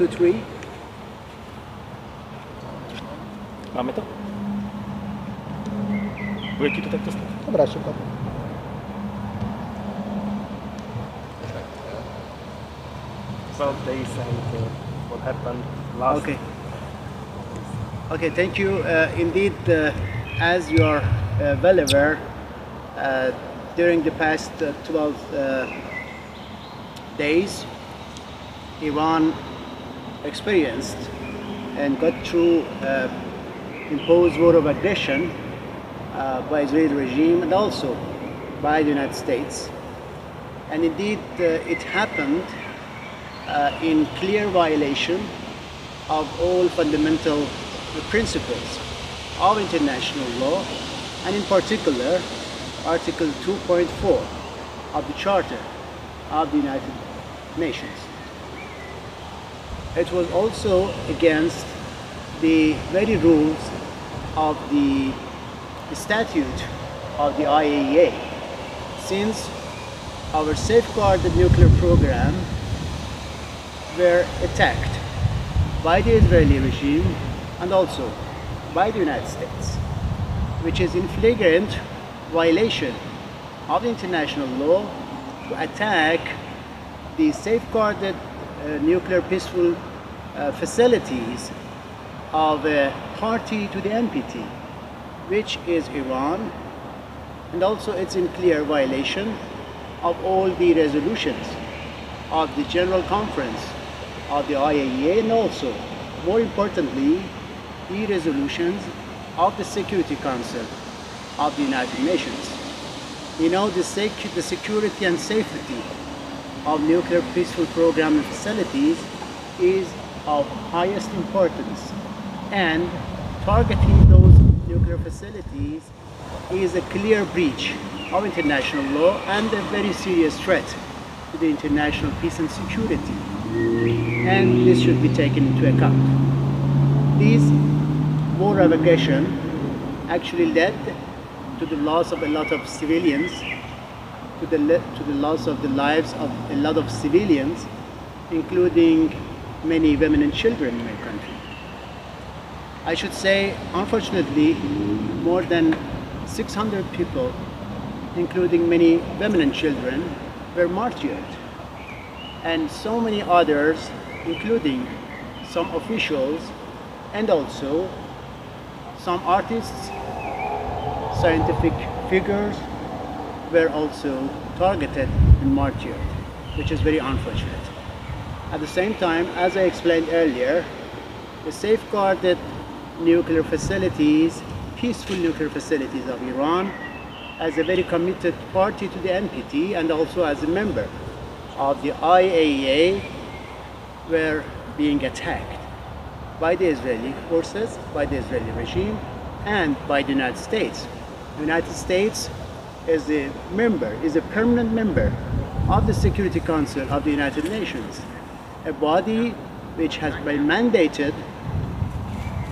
3. Máme to? Bude ti to takto stať? Dobrá, super. Well, they said what happened last. Okay. Okay, thank you. Indeed, as you are well aware, during the past 12 days, Iran experienced and got through imposed war of aggression by Israeli regime and also by the United States. And indeed, it happened in clear violation of all fundamental principles of international law, and in particular Article 2.4 of the Charter of the United Nations. It was also against the very rules of the statute of the IAEA, since our safeguarded nuclear program were attacked by the Israeli regime and also by the United States, which is in flagrant violation of international law to attack the safeguarded nuclear peaceful facilities of a party to the NPT, which is Iran, and also it's in clear violation of all the resolutions of the General Conference of the IAEA, and also, more importantly, the resolutions of the Security Council of the United Nations. You know, the security and safety of nuclear peaceful program and facilities is of highest importance, and targeting those nuclear facilities is a clear breach of international law and a very serious threat to the international peace and security, and this should be taken into account. This war of aggression actually led to the loss of a lot of civilians, to the loss of the lives of a lot of civilians, including many women and children in my country. I should say, unfortunately, more than 600 people, including many women and children, were martyred, and so many others, including some officials and also some artists, scientific figures, were also targeted and martyred, which is very unfortunate. At the same time, as I explained earlier, the safeguarded nuclear facilities, peaceful nuclear facilities of Iran, as a very committed party to the NPT and also as a member of the IAEA, were being attacked by the Israeli forces, by the Israeli regime, and by the United States. The United States is a member, is a permanent member of the Security Council of the United Nations, a body which has been mandated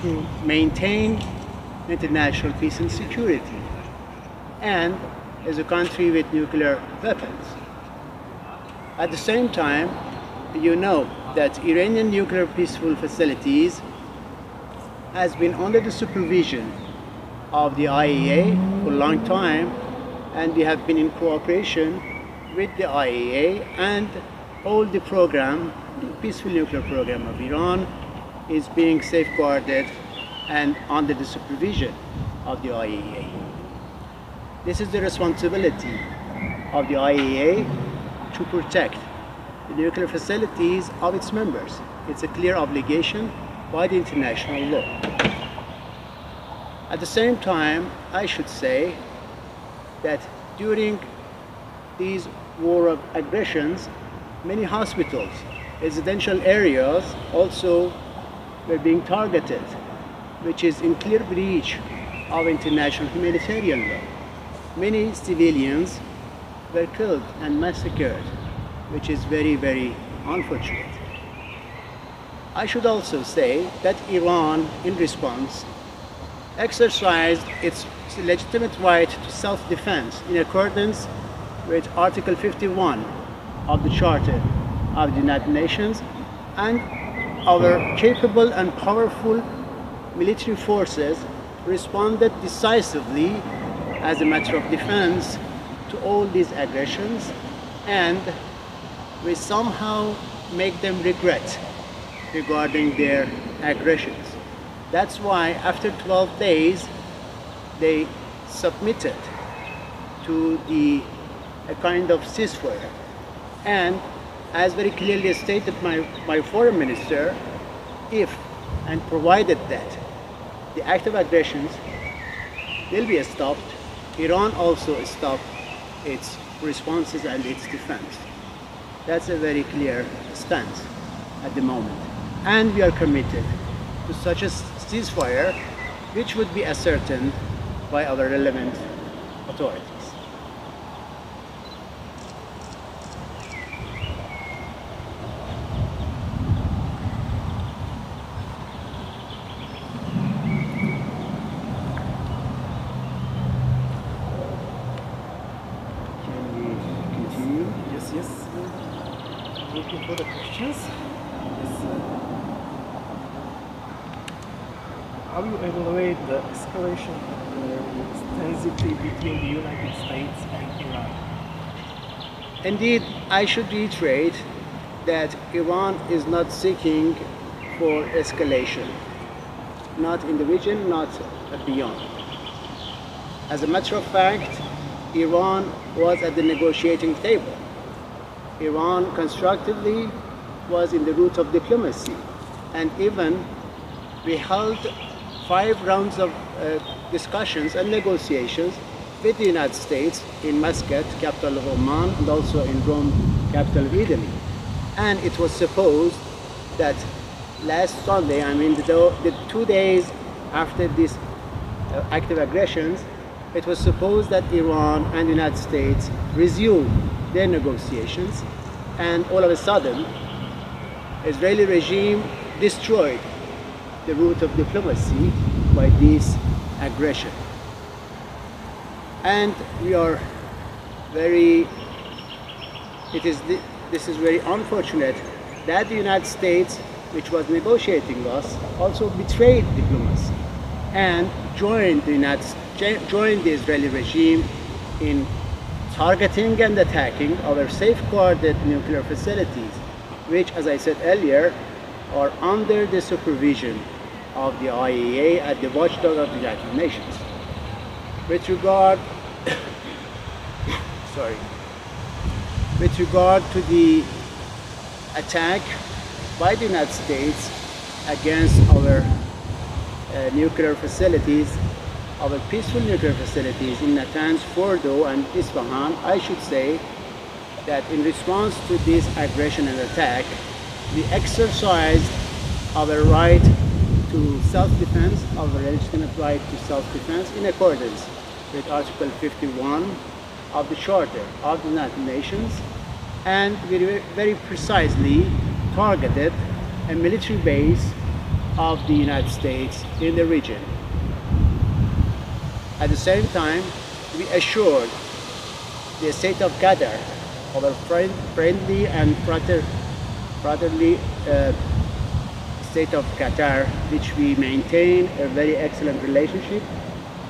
to maintain international peace and security, and is a country with nuclear weapons. At the same time, you know that Iranian nuclear peaceful facilities has been under the supervision of the IAEA for a long time, and we have been in cooperation with the IAEA, and all the program, the peaceful nuclear program of Iran, is being safeguarded and under the supervision of the IAEA. This is the responsibility of the IAEA to protect the nuclear facilities of its members. It's a clear obligation by the international law. At the same time, I should say that during these war of aggressions, many hospitals, residential areas also were being targeted, which is in clear breach of international humanitarian law. Many civilians were killed and massacred, which is very, very unfortunate. I should also say that Iran, in response, exercised its legitimate right to self-defense in accordance with Article 51 of the Charter of the United Nations, and our capable and powerful military forces responded decisively as a matter of defense to all these aggressions, and we somehow make them regret regarding their aggressions. That's why after 12 days they submitted to a kind of ceasefire. And as very clearly stated my foreign minister, if and provided that the act of aggressions will be stopped, Iran also stop its responses and its defense. That's a very clear stance at the moment. And we are committed to such a ceasefire, which would be ascertained by our relevant authorities. Looking for the questions. How you evaluate the escalation of intensity between the United States and Iran? Indeed, I should reiterate that Iran is not seeking for escalation, not in the region, not beyond. As a matter of fact, Iran was at the negotiating table. Iran constructively was in the route of diplomacy, and even we held 5 rounds of discussions and negotiations with the United States in Muscat, capital of Oman, and also in Rome, capital of Italy. And it was supposed that last Sunday, I mean the 2 days after these active aggressions, it was supposed that Iran and the United States resume their negotiations, and all of a sudden, Israeli regime destroyed the route of diplomacy by this aggression. And we are this is very unfortunate that the United States, which was negotiating us, also betrayed diplomacy and joined the Israeli regime in targeting and attacking our safeguarded nuclear facilities, which, as I said earlier, are under the supervision of the IAEA at the watchdog of the United Nations. With regard to the attack by the United States against our nuclear facilities, our peaceful nuclear facilities in Natanz, Fordo, and Isfahan, I should say that in response to this aggression and attack, we exercised our right to self-defense, our legitimate right to self-defense in accordance with Article 51 of the Charter of the United Nations, and we very precisely targeted a military base of the United States in the region. At the same time, we assured the state of Qatar, our friendly and brotherly state of Qatar, which we maintain a very excellent relationship,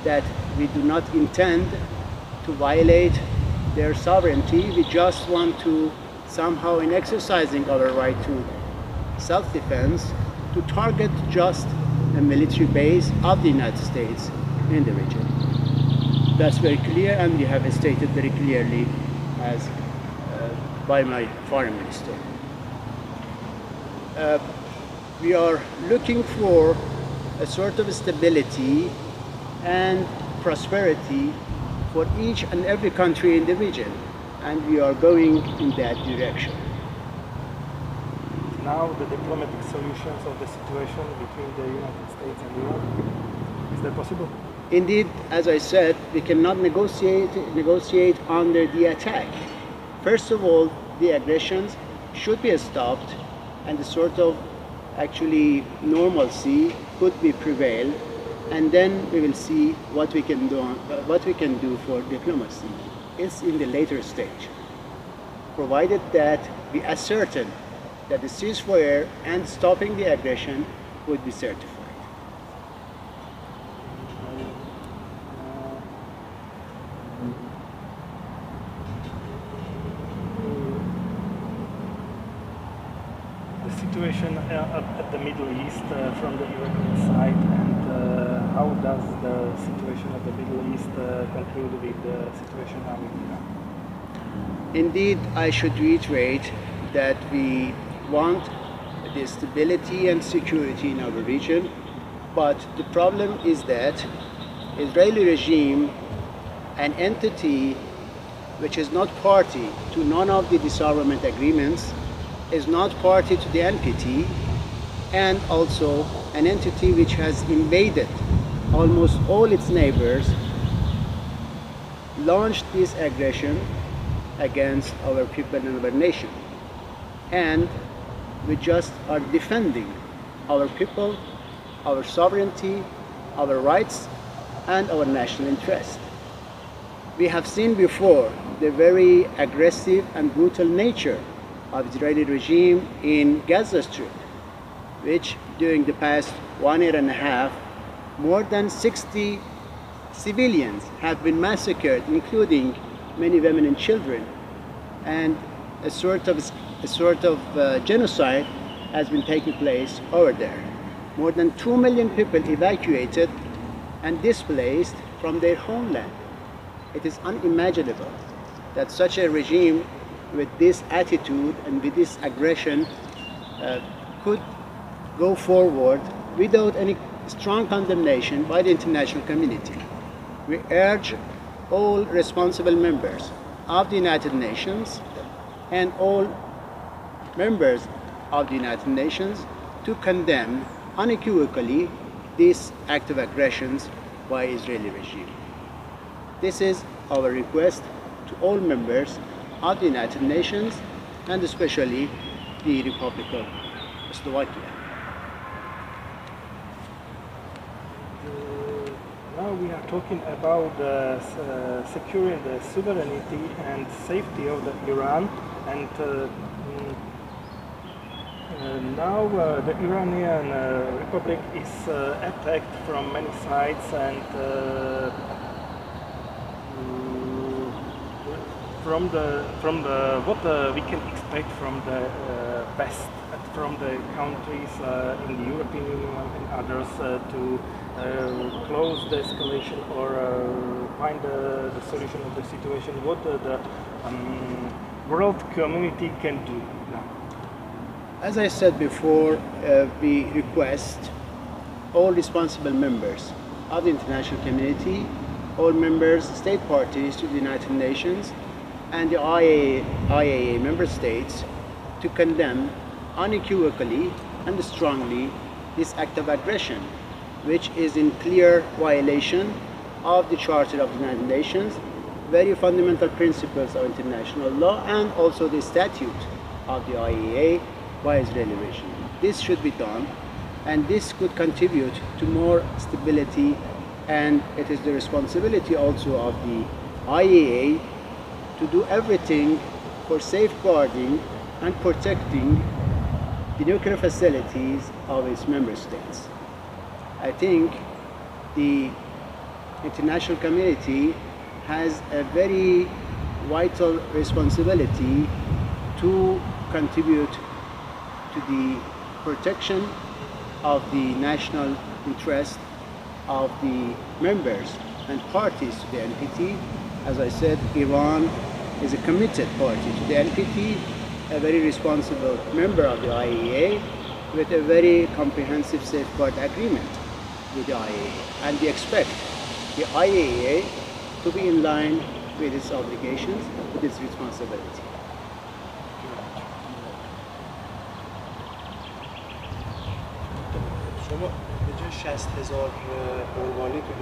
that we do not intend to violate their sovereignty. We just want to somehow, in exercising our right to self-defense, to target just a military base of the United States in the region. That's very clear, and we have stated very clearly as by my foreign minister. We are looking for a sort of stability and prosperity for each and every country in the region, and we are going in that direction. Now the diplomatic solutions of the situation between the United States and Iran, is that possible? Indeed, as I said, we cannot negotiate under the attack. First of all, the aggressions should be stopped, and the sort of actually normalcy could be prevailed, and then we will see what we can do for diplomacy. It's in the later stage, provided that we ascertain that the ceasefire and stopping the aggression would be certified. The situation at the Middle East from the Iranian side, and how does the situation at the Middle East conclude with the situation now in Iran? Indeed, I should reiterate that we want the stability and security in our region, but the problem is that Israeli regime, an entity which is not party to none of the disarmament agreements, is not party to the NPT, and also an entity which has invaded almost all its neighbors, launched this aggression against our people and our nation. And we just are defending our people, our sovereignty, our rights, and our national interest. We have seen before the very aggressive and brutal nature of the Israeli regime in Gaza Strip, which during the past 1.5 years, more than 60 civilians have been massacred, including many women and children, and a sort of genocide has been taking place over there. More than 2 million people evacuated and displaced from their homeland. It is unimaginable that such a regime with this attitude and with this aggression could go forward without any strong condemnation by the international community. We urge all responsible members of the United Nations and all members of the United Nations to condemn unequivocally this act of aggressions by Israeli regime. This is our request to all members of the United Nations, and especially the Republic of Slovakia. Now we are talking about securing the sovereignty and safety of the Iran, and now the Iranian Republic is attacked from many sides, and from the what we can expect from the West, from the countries in the European Union and others to close the escalation or find the solution of the situation. What the world community can do now? As I said before, we request all responsible members of the international community, all members, state parties to the United Nations, and the IAEA member states to condemn unequivocally and strongly this act of aggression, which is in clear violation of the Charter of the United Nations, very fundamental principles of international law, and also the statute of the IAEA by Israeli regime. This should be done, and this could contribute to more stability, and it is the responsibility also of the IAEA to do everything for safeguarding and protecting the nuclear facilities of its member states. I think the international community has a very vital responsibility to contribute to the protection of the national interest of the members and parties to the NPT. As I said, Iran is a committed party to the NPT, a very responsible member of the IAEA, with a very comprehensive safeguard agreement with the IAEA. And we expect the IAEA to be in line with its obligations, with its responsibility. شما به جای 60,000 قربانی تو